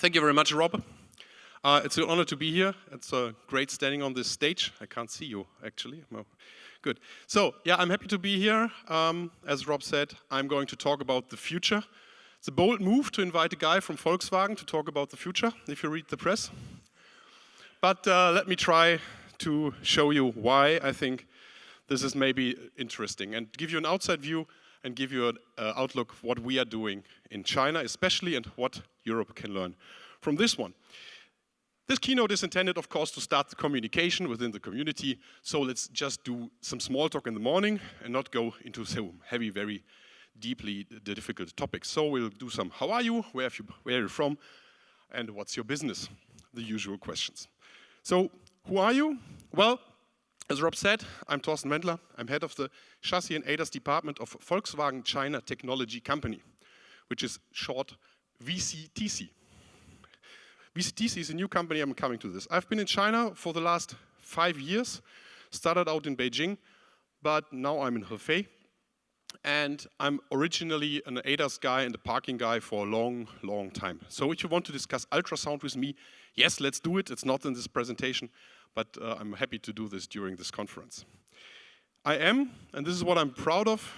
Thank you very much, Rob. It's an honor to be here. It's great standing on this stage. I can't see you, actually. No. Good. So, yeah, I'm happy to be here. As Rob said, I'm going to talk about the future. It's a bold move to invite a guy from Volkswagen to talk about the future, if you read the press. But let me try to show you why I think this is maybe interesting and give you an outside view and give you an outlook of what we are doing in China especially and what Europe can learn from this one. This keynote is intended, of course, to start the communication within the community, so let's just do some small talk in the morning and not go into so heavy, very deeply difficult topics. So we'll do some how are you, where are you from, and what's your business? The usual questions. So who are you? Well, as Rob said, I'm Torsten Wendler. I'm head of the Chassis and ADAS department of Volkswagen China Technology Company, which is short VCTC. VCTC is a new company. I'm coming to this. I've been in China for the last 5 years, started out in Beijing, but now I'm in Hefei. And I'm originally an ADAS guy and a parking guy for a long, long time. So if you want to discuss ultrasound with me, yes, let's do it. It's not in this presentation, but I'm happy to do this during this conference. I am, and this is what I'm proud of,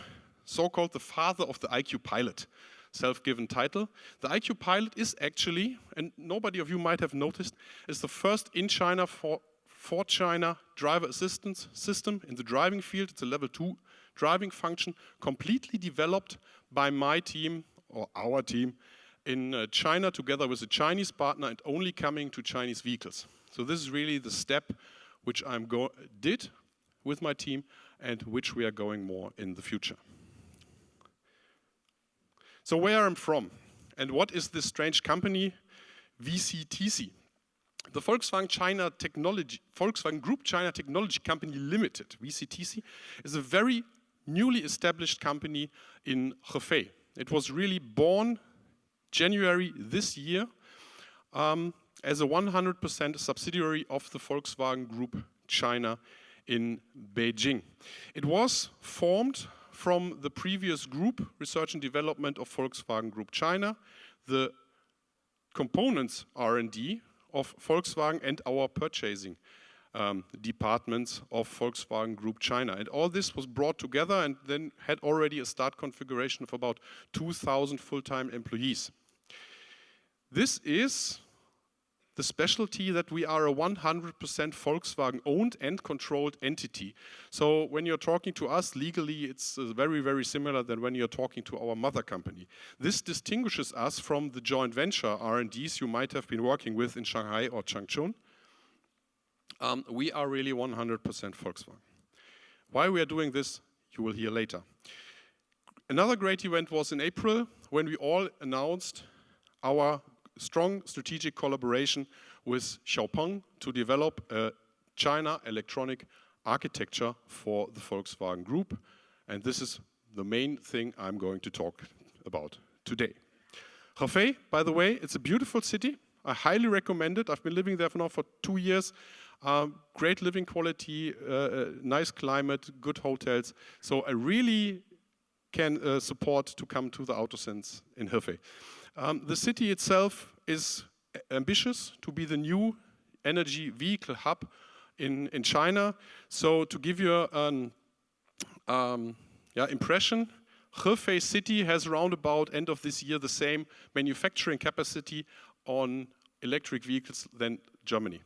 so-called the father of the IQ Pilot. Self-given title. The IQ Pilot is actually, and nobody of you might have noticed, is the first in China for China driver assistance system in the driving field. It's a level 2 driving function, completely developed by my team, or our team, in China together with a Chinese partner and only coming to Chinese vehicles. So this is really the step which I did with my team and which we are going more in the future. So where I'm from and what is this strange company, VCTC? The Volkswagen Group China Technology Company Limited, VCTC, is a very newly established company in Hefei. It was really born January this year as a 100% subsidiary of the Volkswagen Group China in Beijing. It was formed from the previous group, Research and Development of Volkswagen Group China, the components R&D of Volkswagen and our purchasing departments of Volkswagen Group China. And all this was brought together and then had already a start configuration of about 2,000 full-time employees. This is the specialty that we are a 100% Volkswagen owned and controlled entity. So when you're talking to us legally, it's very, very similar than when you're talking to our mother company. This distinguishes us from the joint venture R&Ds you might have been working with in Shanghai or Changchun. We are really 100% Volkswagen. Why we are doing this, you will hear later. Another great event was in April when we all announced our strong strategic collaboration with XPeng to develop a China electronic architecture for the Volkswagen Group. And this is the main thing I'm going to talk about today. Hefei, by the way, it's a beautiful city. I highly recommend it. I've been living there now for 2 years. Great living quality, nice climate, good hotels. So I really can support to come to the AutoSens in Hefei. The city itself is ambitious to be the new energy vehicle hub in China. So to give you an impression, Hefei city has around about end of this year the same manufacturing capacity on electric vehicles than Germany.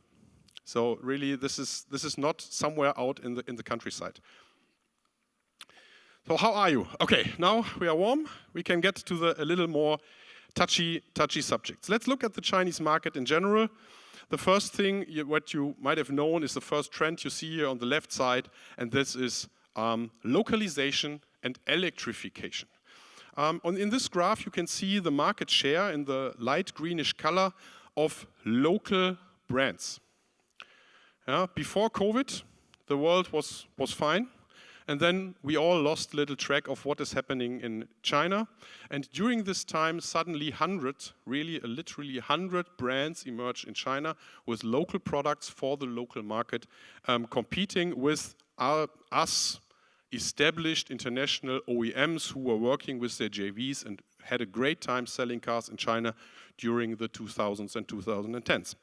So really this is not somewhere out in the countryside. So how are you? Okay, now we are warm. We can get to a little more touchy subjects. Let's look at the Chinese market in general. The first thing, what you might have known, is the first trend you see here on the left side, and this is localization and electrification. In this graph, you can see the market share in the light greenish color of local brands. Before COVID, the world was fine. And then we all lost a little track of what is happening in China. And during this time, suddenly literally 100 brands emerged in China with local products for the local market, competing with us established international OEMs who were working with their JVs and had a great time selling cars in China during the 2000s and 2010s.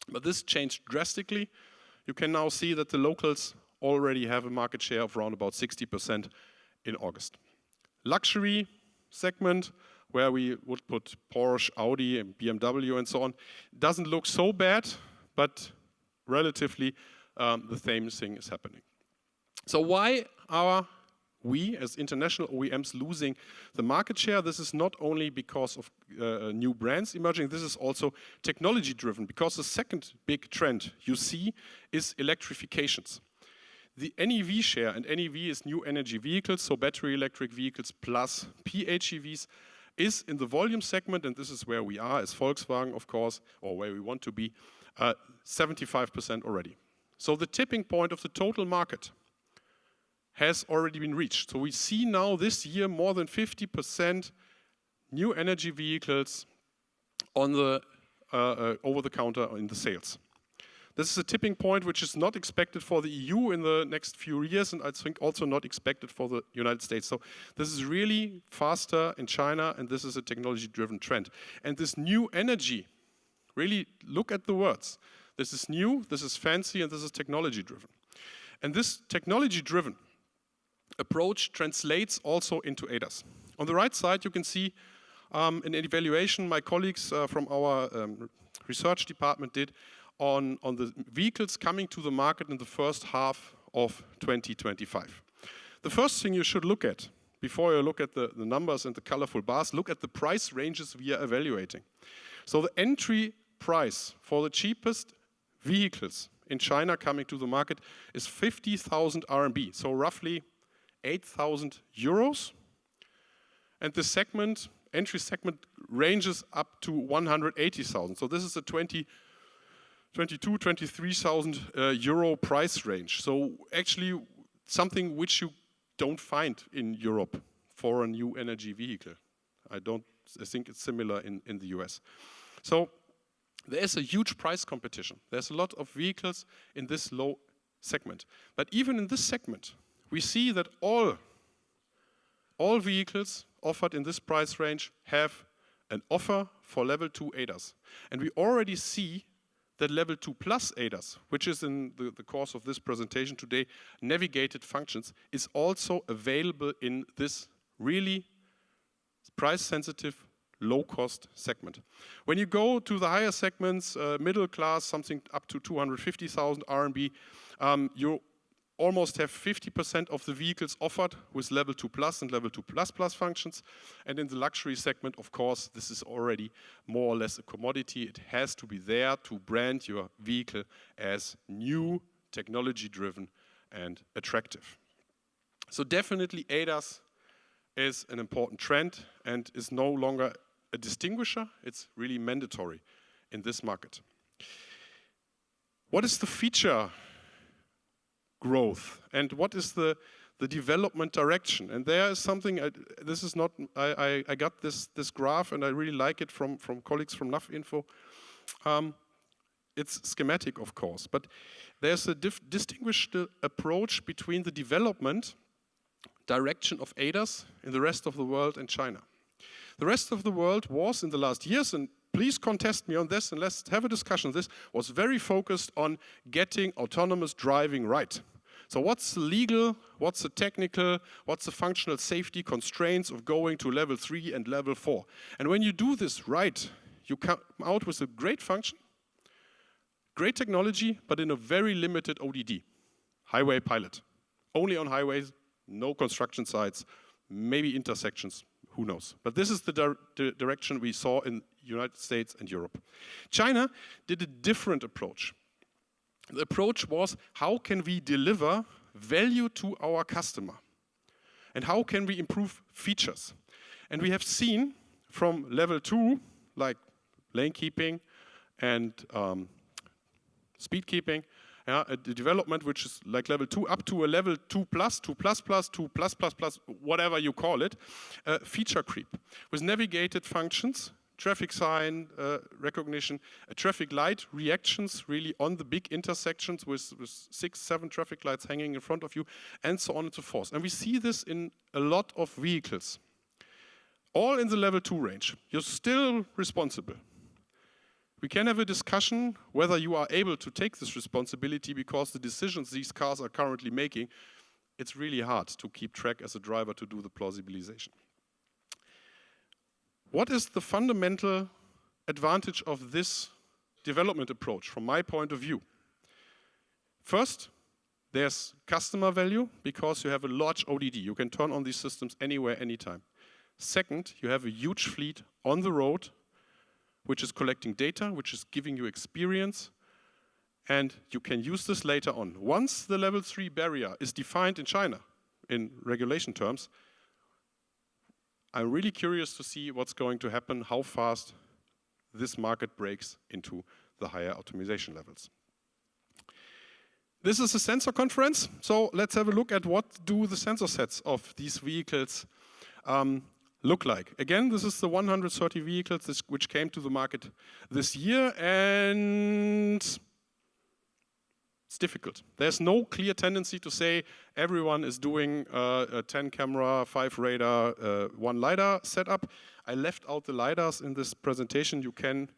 But this changed drastically. You can now see that the locals already have a market share of around about 60% in August. Luxury segment, where we would put Porsche, Audi, and BMW and so on, doesn't look so bad, but relatively the same thing is happening. So why are we as international OEMs losing the market share? This is not only because of new brands emerging, this is also technology driven, because the second big trend you see is electrifications. The NEV share, and NEV is new energy vehicles, so battery electric vehicles plus PHEVs, is in the volume segment, and this is where we are as Volkswagen, of course, or where we want to be, 75% already. So the tipping point of the total market has already been reached. So we see now this year more than 50% new energy vehicles on the over the counter in the sales. This is a tipping point which is not expected for the EU in the next few years, and I think also not expected for the United States. So this is really faster in China, and this is a technology-driven trend. And this new energy, really look at the words. This is new, this is fancy, and this is technology-driven. And this technology-driven approach translates also into ADAS. On the right side, you can see an evaluation my colleagues from our research department did on the vehicles coming to the market in the first half of 2025. The first thing you should look at, before you look at the numbers and the colorful bars, look at the price ranges we are evaluating. So the entry price for the cheapest vehicles in China coming to the market is 50,000 RMB, so roughly 8,000 euros. And the segment, entry segment, ranges up to 180,000. So this is a 23,000 euro price range. So actually something which you don't find in Europe for a new energy vehicle. I think it's similar in the US. So there is a huge price competition. There's a lot of vehicles in this low segment. But even in this segment, we see that all vehicles offered in this price range have an offer for level 2 ADAS. And we already see that level 2 plus ADAS, which is in the course of this presentation today, navigated functions, is also available in this really price-sensitive, low-cost segment. When you go to the higher segments, middle class, something up to 250,000 RMB, you almost have 50% of the vehicles offered with level 2 plus and level 2 plus plus functions. And in the luxury segment, of course, this is already more or less a commodity. It has to be there to brand your vehicle as new, technology-driven, and attractive. So definitely ADAS is an important trend and is no longer a distinguisher. It's really mandatory in this market. What is the feature growth and what is the development direction? And there is something, I got this graph and I really like it from colleagues from NavInfo. It's schematic, of course, but there's a distinguished approach between the development direction of ADAS in the rest of the world and China. The rest of the world was in the last years, and please contest me on this and let's have a discussion on this, was very focused on getting autonomous driving right. So what's the legal, what's the technical, what's the functional safety constraints of going to level 3 and level 4? And when you do this right, you come out with a great function, great technology, but in a very limited ODD, highway pilot. Only on highways, no construction sites, maybe intersections, who knows. But this is the direction we saw in the United States and Europe. China did a different approach. The approach was, how can we deliver value to our customer? And how can we improve features? And we have seen from level 2, like lane keeping and speed keeping, a development which is like level 2 up to a level 2 plus, 2 plus plus, 2 plus plus plus, whatever you call it, feature creep with navigated functions, traffic sign recognition, traffic light reactions really on the big intersections with 6, 7 traffic lights hanging in front of you, and so on and so forth. And we see this in a lot of vehicles. all in the level 2 range. You're still responsible. We can have a discussion whether you are able to take this responsibility, because the decisions these cars are currently making, it's really hard to keep track as a driver to do the plausibilization. What is the fundamental advantage of this development approach from my point of view? First, there's customer value, because you have a large ODD. You can turn on these systems anywhere, anytime. Second, you have a huge fleet on the road, which is collecting data, which is giving you experience, and you can use this later on. Once the level 3 barrier is defined in China, in regulation terms, I'm really curious to see what's going to happen, how fast this market breaks into the higher optimization levels. This is a sensor conference, so let's have a look at what do the sensor sets of these vehicles look like. Again, this is the 130 vehicles which came to the market this year, and it's difficult. There's no clear tendency to say everyone is doing a 10 camera, 5 radar, 1 LiDAR setup. I left out the LiDARs in this presentation. You can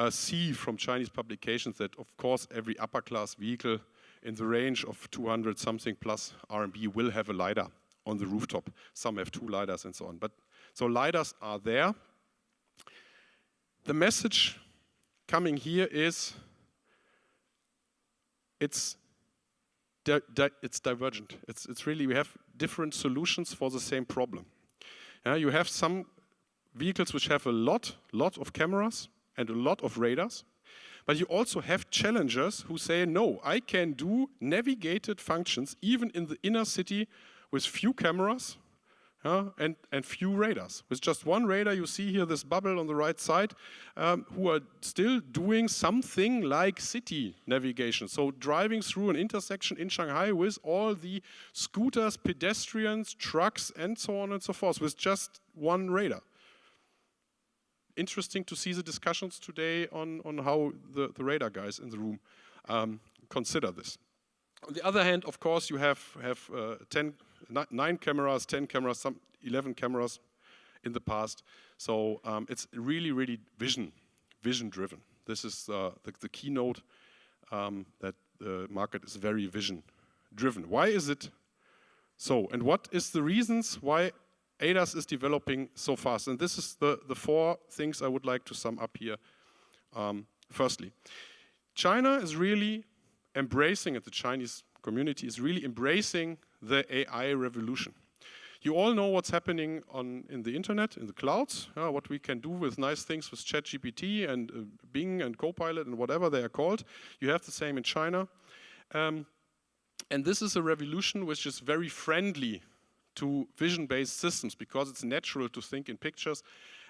see from Chinese publications that, of course, every upper class vehicle in the range of 200 something plus RMB will have a LiDAR on the rooftop. Some have 2 LiDARs and so on. So LiDARs are there. The message coming here is it's divergent. It's really, we have different solutions for the same problem. You have some vehicles which have a lot of cameras and a lot of radars, but you also have challengers who say, no, I can do navigated functions even in the inner city with few cameras and few radars. With just 1 radar, you see here this bubble on the right side, who are still doing something like city navigation. So driving through an intersection in Shanghai with all the scooters, pedestrians, trucks, and so on and so forth, with just 1 radar. Interesting to see the discussions today on how the radar guys in the room consider this. On the other hand, of course, you have 9 cameras, 10 cameras, some 11 cameras in the past. So it's really vision driven. This is the keynote, that the market is very vision driven. Why is it so? And what is the reasons why ADAS is developing so fast? And this is the 4 things I would like to sum up here. Firstly, China is really embracing, and the Chinese community is really embracing the AI revolution. You all know what's happening in the internet, in the clouds, what we can do with nice things with ChatGPT and Bing and Copilot and whatever they are called. You have the same in China. And this is a revolution which is very friendly to vision-based systems, because it's natural to think in pictures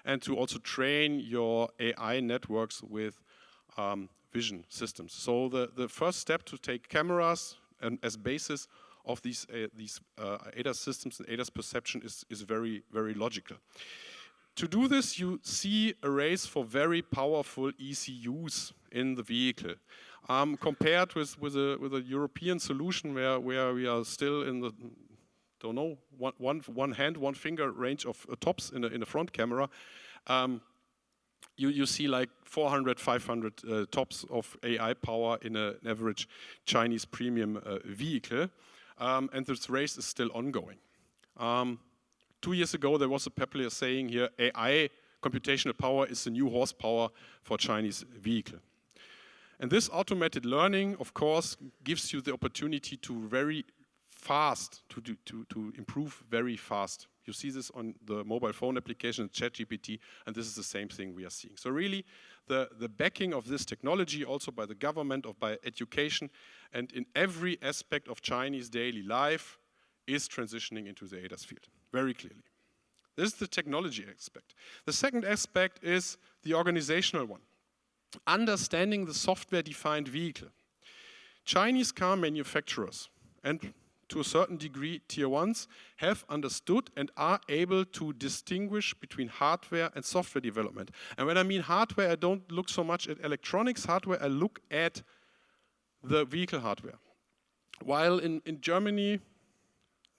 and to also train your AI networks with vision systems. So the first step to take cameras as basis of these ADAS systems and ADAS perception is very logical. To do this, you see a race for very powerful ECUs in the vehicle. Compared with a European solution where we are still in the, don't know, one hand, 1 finger range of tops in a front camera, you see like 400, 500 tops of AI power in an average Chinese premium vehicle. And this race is still ongoing. 2 years ago, there was a popular saying here, AI computational power is the new horsepower for Chinese vehicle. And this automated learning, of course, gives you the opportunity to very fast, to improve very fast. You see this on the mobile phone application, ChatGPT, and this is the same thing we are seeing. So really, the backing of this technology, also by the government, or by education, and in every aspect of Chinese daily life, is transitioning into the ADAS field, very clearly. This is the technology aspect. The second aspect is the organizational one. Understanding the software-defined vehicle. Chinese car manufacturers, and to a certain degree tier 1s, have understood and are able to distinguish between hardware and software development. And when I mean hardware, I don't look so much at electronics hardware, I look at the vehicle hardware. While in Germany,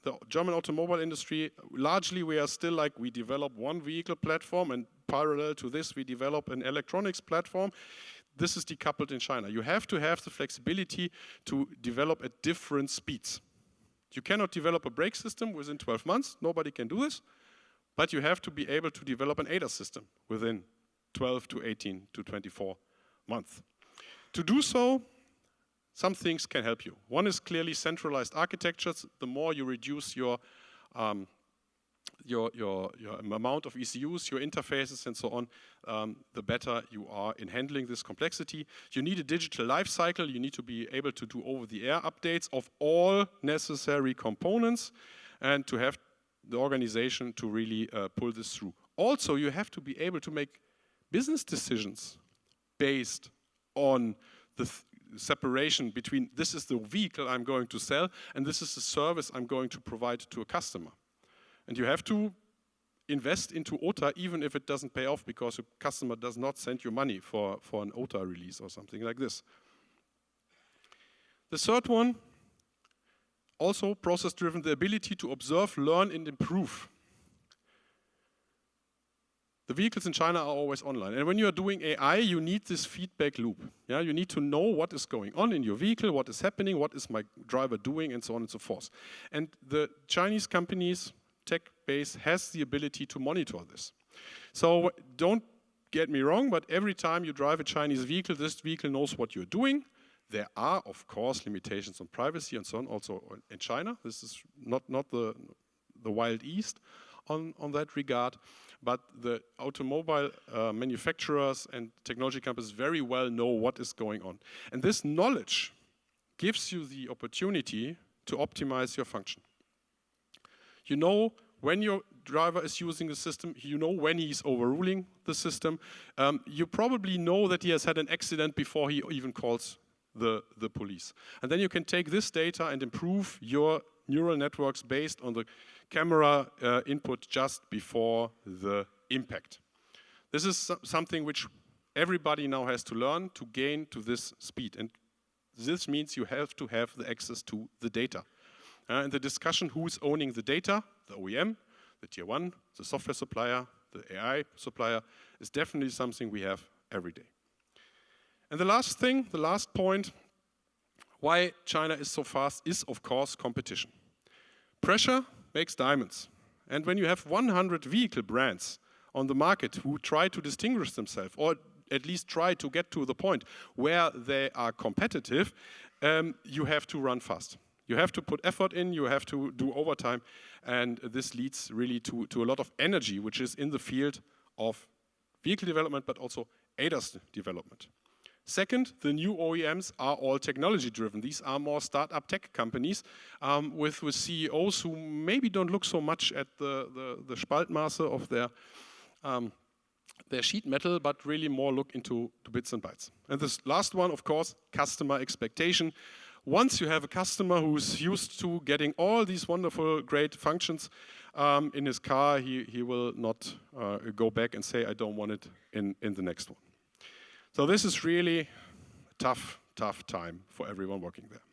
the German automobile industry, largely we are still like, we develop one vehicle platform, and parallel to this we develop an electronics platform. This is decoupled in China. You have to have the flexibility to develop at different speeds. You cannot develop a brake system within 12 months, nobody can do this, but you have to be able to develop an ADAS system within 12 to 18 to 24 months. To do so, some things can help you. One is clearly centralized architectures. The more you reduce your amount of ECUs, your interfaces and so on, the better you are in handling this complexity. You need a digital life cycle. You need to be able to do over-the-air updates of all necessary components and to have the organization to really pull this through. Also, you have to be able to make business decisions based on the separation between this is the vehicle I'm going to sell and this is the service I'm going to provide to a customer. And you have to invest into OTA even if it doesn't pay off because a customer does not send you money for an OTA release or something like this. The third one, also process-driven, the ability to observe, learn and improve. The vehicles in China are always online. And when you are doing AI, you need this feedback loop. Yeah? You need to know what is going on in your vehicle, what is happening, what is my driver doing, and so on and so forth. And the Chinese companies, tech base, has the ability to monitor this. So don't get me wrong, but every time you drive a Chinese vehicle, this vehicle knows what you're doing. There are, of course, limitations on privacy and so on, also in China. This is not the Wild East on that regard. But the automobile manufacturers and technology companies very well know what is going on. And this knowledge gives you the opportunity to optimize your function. You know when your driver is using the system, you know when he's overruling the system. You probably know that he has had an accident before he even calls the police. And then you can take this data and improve your neural networks based on the camera input just before the impact. This is something which everybody now has to learn to gain to this speed. And this means you have to have the access to the data. And the discussion who's owning the data, the OEM, the tier one, the software supplier, the AI supplier, is definitely something we have every day. And the last thing, the last point, why China is so fast is, of course, competition. Pressure makes diamonds. And when you have 100 vehicle brands on the market who try to distinguish themselves, or at least try to get to the point where they are competitive, you have to run fast. You have to put effort in, you have to do overtime, and this leads really to a lot of energy, which is in the field of vehicle development, but also ADAS development. Second, the new OEMs are all technology driven. These are more startup tech companies with CEOs who maybe don't look so much at the Spaltmaße of their sheet metal, but really more look into bits and bytes. And this last one, of course, customer expectation. Once you have a customer who's used to getting all these wonderful, great functions in his car, he will not go back and say, I don't want it in the next one. So this is really a tough time for everyone working there.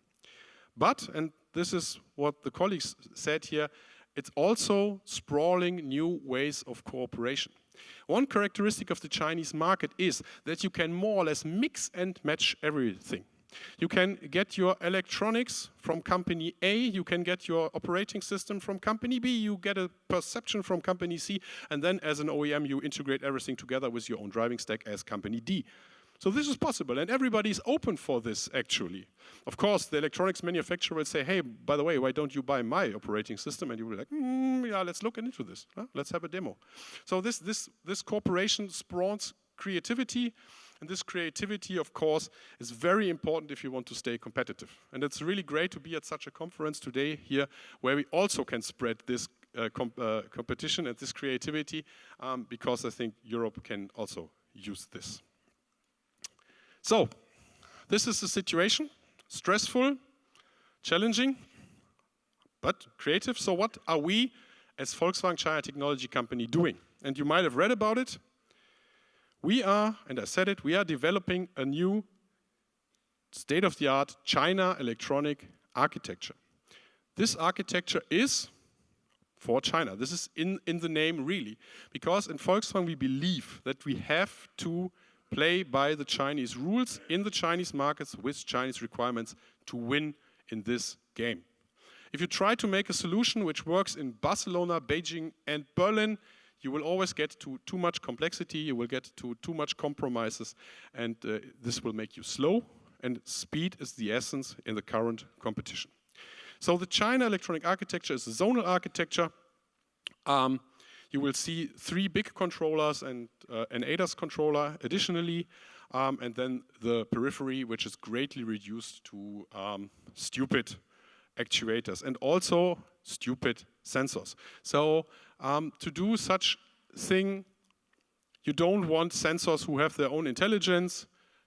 But, and this is what the colleagues said here, it's also sprawling new ways of cooperation. One characteristic of the Chinese market is that you can more or less mix and match everything. You can get your electronics from company A, you can get your operating system from company B, you get a perception from company C, and then as an OEM you integrate everything together with your own driving stack as company D. So this is possible, and everybody is open for this actually. Of course, the electronics manufacturer will say, hey, by the way, why don't you buy my operating system? And you will be like, yeah, let's look into this. Huh? Let's have a demo. So this cooperation spawns creativity. And this creativity, of course, is very important if you want to stay competitive. And it's really great to be at such a conference today here, where we also can spread this competition and this creativity, because I think Europe can also use this. So, this is the situation. Stressful, challenging, but creative. So what are we, as Volkswagen China Technology Company, doing? And you might have read about it. We are, and I said it, we are developing a new state-of-the-art China electronic architecture. this architecture is for China. This is in the name really, because in Volkswagen we believe that we have to play by the Chinese rules in the Chinese markets with Chinese requirements to win in this game. If you try to make a solution which works in Barcelona, Beijing and Berlin, you will always get to too much complexity, you will get to too much compromises, and this will make you slow, and speed is the essence in the current competition. So the China electronic architecture is a zonal architecture. You will see 3 big controllers and an ADAS controller additionally, and then the periphery, which is greatly reduced to stupid actuators and also stupid sensors. So to do such thing, you don't want sensors who have their own intelligence.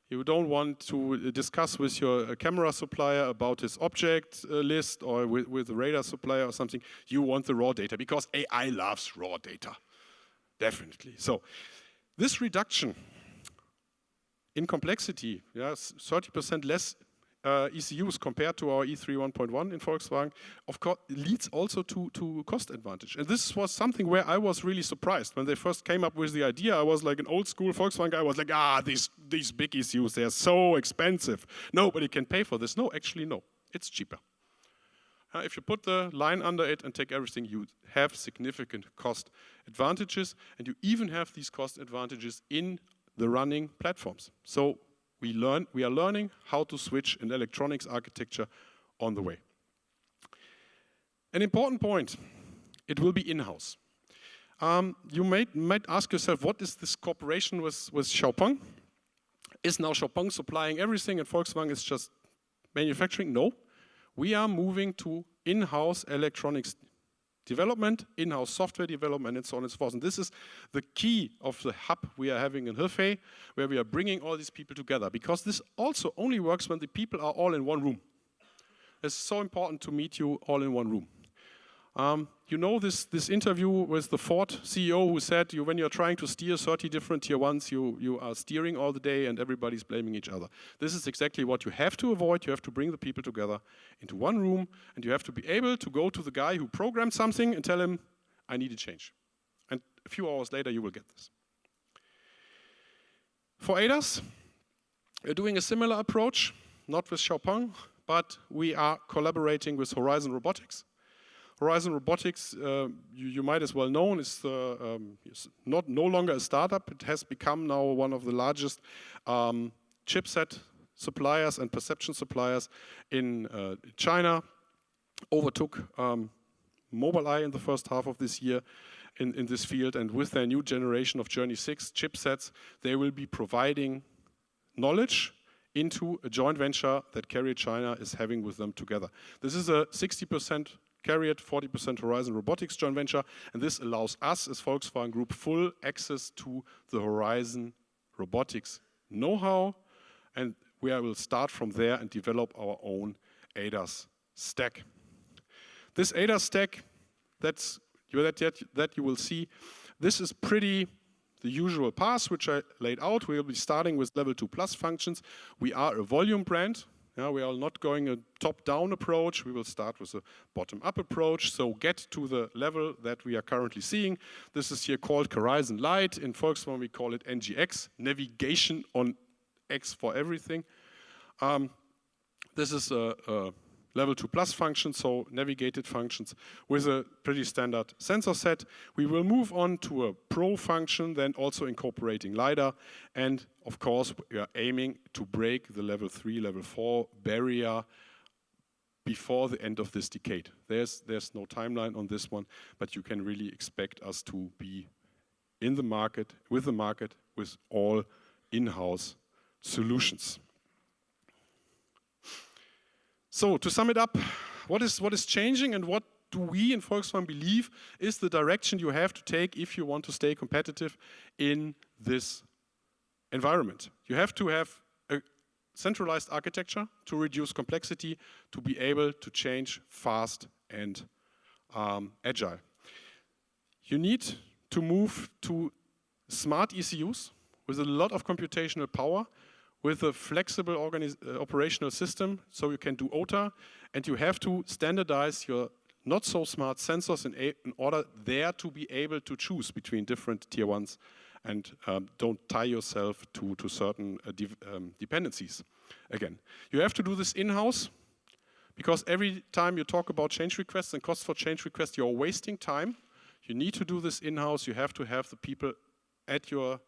You don't want to discuss with your camera supplier about his object list or with the radar supplier or something. You want the raw data because AI loves raw data, definitely. So this reduction in complexity, yes, 30% less ECUs compared to our E3 1.1 in Volkswagen, of course, leads also to cost advantage. And this was something where I was really surprised. When they first came up with the idea, I was like an old school Volkswagen guy. I was like, these big ECUs, they're so expensive. Nobody can pay for this. No, actually, no. It's cheaper. If you put the line under it and take everything, you have significant cost advantages. And you even have these cost advantages in the running platforms. So we are learning how to switch an electronics architecture on the way. An important point, it will be in-house. You might ask yourself, what is this cooperation with XPeng? Is now XPeng supplying everything and Volkswagen is just manufacturing? No. We are moving to in-house electronics development, in-house software development, and so on and so forth. And this is the key of the hub we are having in Hefei, where we are bringing all these people together. Because this also only works when the people are all in one room. It's so important to meet you all in one room. You know this interview with the Ford CEO who said, when you're trying to steer 30 different tier ones, you are steering all the day and everybody's blaming each other. This is exactly what you have to avoid. You have to bring the people together into one room, and you have to be able to go to the guy who programmed something and tell him, I need a change. And a few hours later, you will get this. For ADAS, we're doing a similar approach, not with XPeng, but we are collaborating with Horizon Robotics. Horizon Robotics, you might as well know, is no longer a startup. It has become now one of the largest chipset suppliers and perception suppliers in China. Overtook Mobileye in the first half of this year in this field, and with their new generation of Journey 6 chipsets, they will be providing knowledge into a joint venture that Carrier China is having with them together. This is a 60% Carrier, 40% Horizon Robotics joint venture, and this allows us as Volkswagen Group full access to the Horizon Robotics know-how, and we will start from there and develop our own ADAS stack. This ADAS stack that you will see, this is pretty the usual path which I laid out. We will be starting with level 2 plus functions. We are a volume brand. We are not going a top-down approach. We will start with a bottom-up approach. So get to the level that we are currently seeing. This is here called Horizon Light. In Volkswagen, we call it NGX, Navigation on X for everything. This is a level 2 plus function, so navigated functions with a pretty standard sensor set. We will move on to a pro function, then also incorporating LiDAR. And of course, we are aiming to break the level 3, level 4 barrier before the end of this decade. There's no timeline on this one, but you can really expect us to be in the market, with all in-house solutions. So to sum it up, what is changing and what do we in Volkswagen believe is the direction you have to take if you want to stay competitive in this environment? You have to have a centralized architecture to reduce complexity, to be able to change fast and agile. You need to move to smart ECUs with a lot of computational power, with a flexible operational system, so you can do OTA, and you have to standardize your not so smart sensors in order there to be able to choose between different tier ones and don't tie yourself to certain dependencies. Again, you have to do this in-house, because every time you talk about change requests and cost for change requests, you're wasting time. You need to do this in-house. You have to have the people at your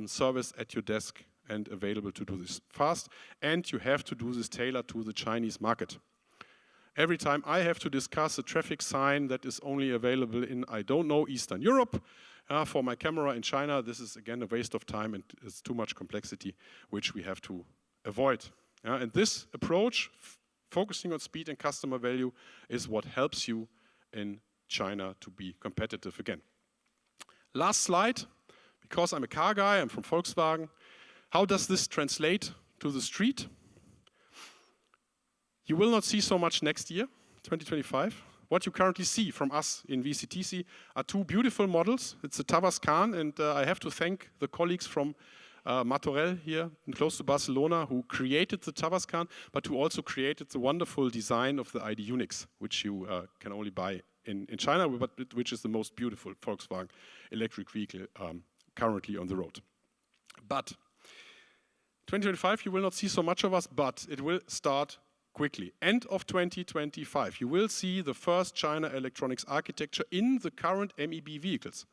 service, at your desk, and available to do this fast. And you have to do this tailored to the Chinese market. Every time I have to discuss a traffic sign that is only available in, I don't know, Eastern Europe, for my camera in China, this is again a waste of time and it's too much complexity, which we have to avoid. And this approach, focusing on speed and customer value, is what helps you in China to be competitive again. Last slide, because I'm a car guy, I'm from Volkswagen. How does this translate to the street? You will not see so much next year, 2025. What you currently see from us in VCTC are two beautiful models. It's a Tavascan, and I have to thank the colleagues from Martorell here, close to Barcelona, who created the Tavascan, but who also created the wonderful design of the ID Unix, which you can only buy in China, but which is the most beautiful Volkswagen electric vehicle currently on the road. But 2025, you will not see so much of us, but it will start quickly. End of 2025, you will see the first China electronics architecture in the current MEB vehicles.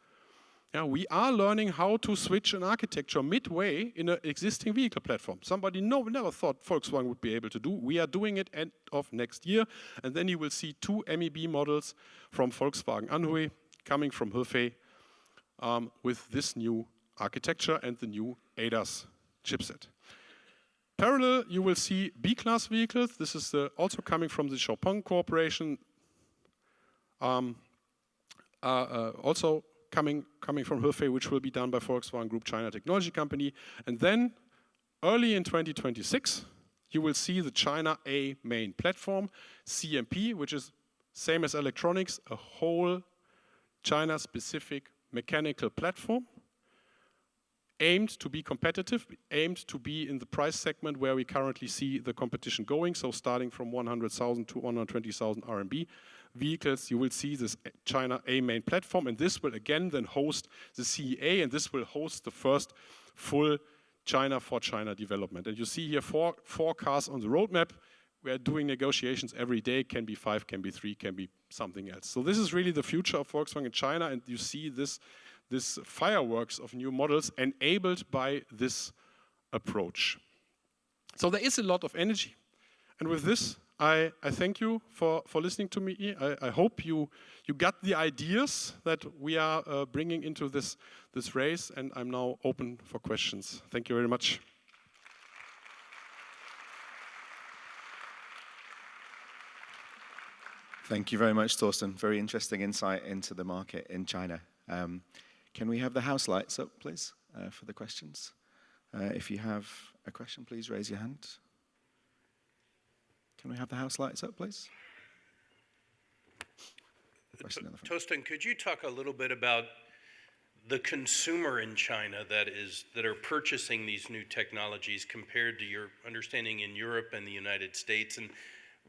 Yeah, we are learning how to switch an architecture midway in an existing vehicle platform. Somebody never thought Volkswagen would be able to do. We are doing it end of next year, and then you will see two MEB models from Volkswagen Anhui coming from Hefei with this new architecture and the new ADAS chipset. Parallel, you will see B-class vehicles. This is also coming from the Xpeng Corporation, also coming from Hefei, which will be done by Volkswagen Group China Technology Company. And then, early in 2026, you will see the China A main platform, CMP, which is same as electronics, a whole China-specific mechanical platform, aimed to be competitive, aimed to be in the price segment where we currently see the competition going, so starting from 100,000 to 120,000 RMB vehicles, you will see this China A main platform, and this will again then host the CEA, and this will host the first full China for China development. And you see here four cars on the roadmap. We are doing negotiations every day, can be 5, can be 3, can be something else. So this is really the future of Volkswagen in China, and you see this fireworks of new models enabled by this approach. So there is a lot of energy. And with this, I thank you for listening to me. I hope you got the ideas that we are bringing into this race, and I'm now open for questions. Thank you very much. Thank you very much, Torsten. Very interesting insight into the market in China. Can we have the house lights up, please, for the questions? If you have a question, please raise your hand. Can we have the house lights up, please? Torsten, could you talk a little bit about the consumer in China that are purchasing these new technologies compared to your understanding in Europe and the United States, and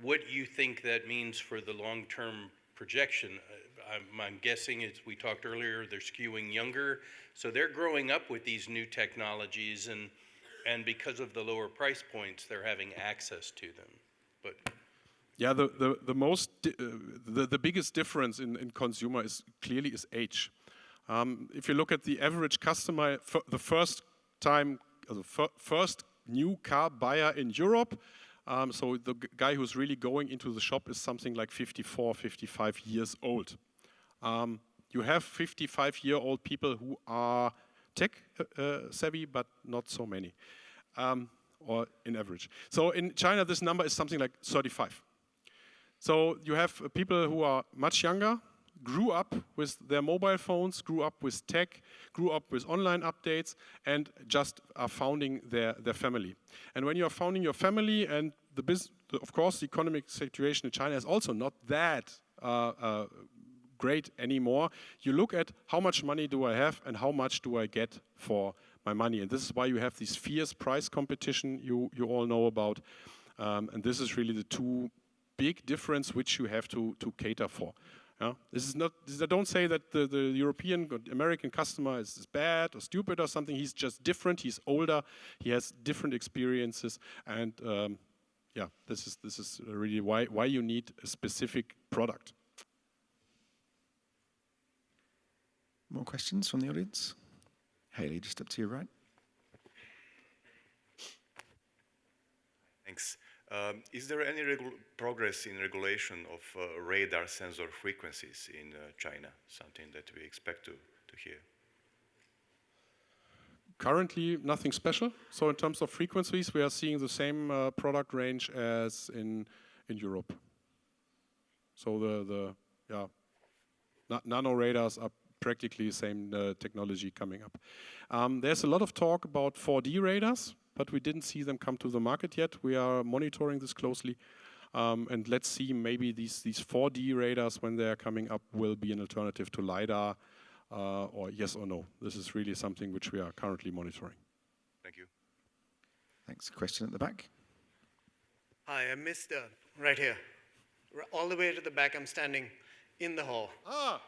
what you think that means for the long-term projection? I'm guessing, as we talked earlier, they're skewing younger, so they're growing up with these new technologies, and because of the lower price points, they're having access to them. But yeah, the biggest difference in consumer is clearly age. If you look at the average customer, the first new car buyer in Europe, so the guy who's really going into the shop is something like 54, 55 years old. You have 55-year-old people who are tech savvy, but not so many, or in average. So in China, this number is something like 35. So you have people who are much younger, grew up with their mobile phones, grew up with tech, grew up with online updates, and just are founding their family. And when you are founding your family, and of course, the economic situation in China is also not that great anymore. You look at how much money do I have and how much do I get for my money. And this is why you have this fierce price competition you all know about. And this is really the two big difference which you have to cater for. This is not. I don't say that the European or American customer is bad or stupid or something. He's just different. He's older. He has different experiences, and yeah, this is really why you need a specific product. More questions from the audience? Haley, just up to your right. Thanks. Is there any progress in regulation of radar sensor frequencies in China? Something that we expect to hear? Currently, nothing special. So in terms of frequencies, we are seeing the same product range as in Europe. So the nano radars are practically the same technology coming up. There's a lot of talk about 4D radars, but we didn't see them come to the market yet. We are monitoring this closely, and let's see, maybe these 4D radars, when they are coming up, will be an alternative to LiDAR, or yes or no. This is really something which we are currently monitoring. Thank you. Thanks. Question at the back. Hi, I missed right here. All the way to the back, I'm standing in the hall. Ah!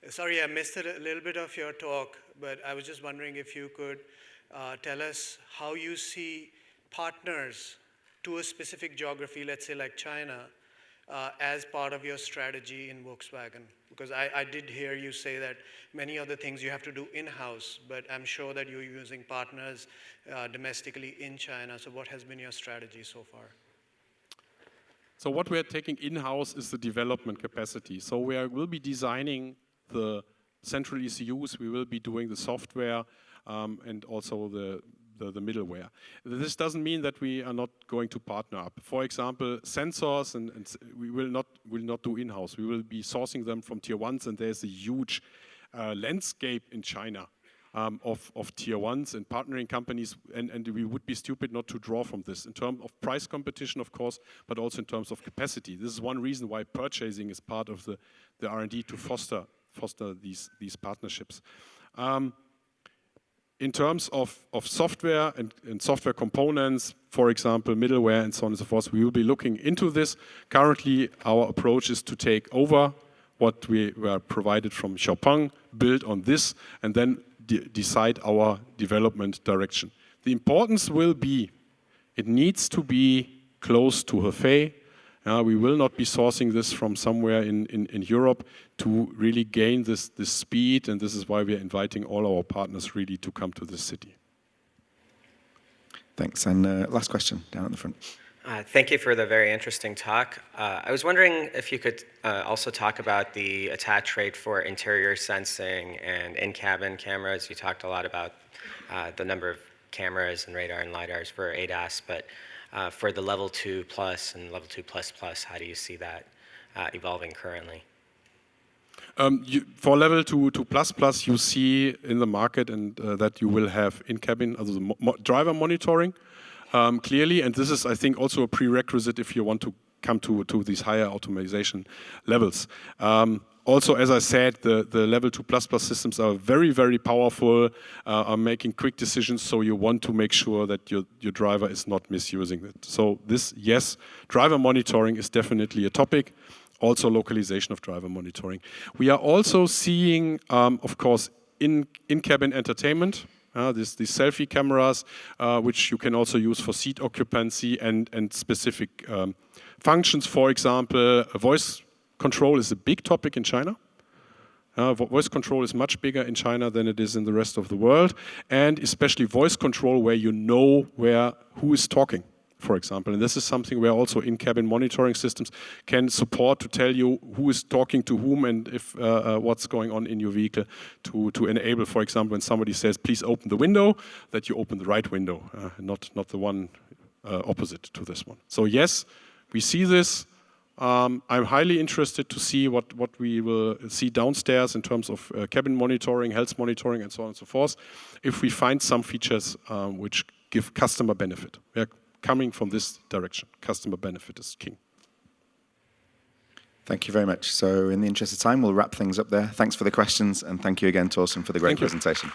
Sorry, I missed a little bit of your talk, but I was just wondering if you could tell us how you see partners to a specific geography, let's say like China, as part of your strategy in Volkswagen. Because I did hear you say that many of the things you have to do in-house, but I'm sure that you're using partners domestically in China. So what has been your strategy so far? So what we are taking in-house is the development capacity. So we'll be designing the central ECUs, we will be doing the software, and also the middleware. This doesn't mean that we are not going to partner up. For example, sensors, and we will not do in-house. We will be sourcing them from tier ones, and there's a huge landscape in China of tier ones and partnering companies, and we would be stupid not to draw from this in terms of price competition, of course, but also in terms of capacity. This is one reason why purchasing is part of the R&D to foster these partnerships. In terms of software and software components, for example, middleware and so on and so forth, we will be looking into this. Currently, our approach is to take over what we were provided from Xiaopeng, build on this, and then decide our development direction. The importance will be, it needs to be close to Hefei. We will not be sourcing this from somewhere in Europe to really gain this speed, and this is why we are inviting all our partners really to come to this city. Thanks. And last question, down at the front. Thank you for the very interesting talk. I was wondering if you could also talk about the attach rate for interior sensing and in-cabin cameras. You talked a lot about the number of cameras and radar and LiDARs for ADAS, but for the level 2 plus and level 2++, how do you see that evolving currently? For level 2++, you see in the market and that you will have in-cabin, also the driver monitoring clearly, and this is, I think, also a prerequisite if you want to come to these higher automation levels. Also, as I said, the level 2++ systems are very, very powerful, are making quick decisions, so you want to make sure that your driver is not misusing it. So this, yes, driver monitoring is definitely a topic, also localization of driver monitoring. We are also seeing, of course, in-cabin entertainment, these selfie cameras, which you can also use for seat occupancy and specific functions. For example, voice control is a big topic in China. Voice control is much bigger in China than it is in the rest of the world, and especially voice control where you know who is talking, for example. And this is something where also in-cabin monitoring systems can support to tell you who is talking to whom and if what's going on in your vehicle to enable, for example, when somebody says, please open the window, that you open the right window, not the one opposite to this one. So yes, we see this. I'm highly interested to see what we will see downstairs in terms of cabin monitoring, health monitoring, and so on and so forth, if we find some features which give customer benefit. We are coming from this direction. Customer benefit is king. Thank you very much. So in the interest of time, we'll wrap things up there. Thanks for the questions, and thank you again, Torsten, for the great presentation.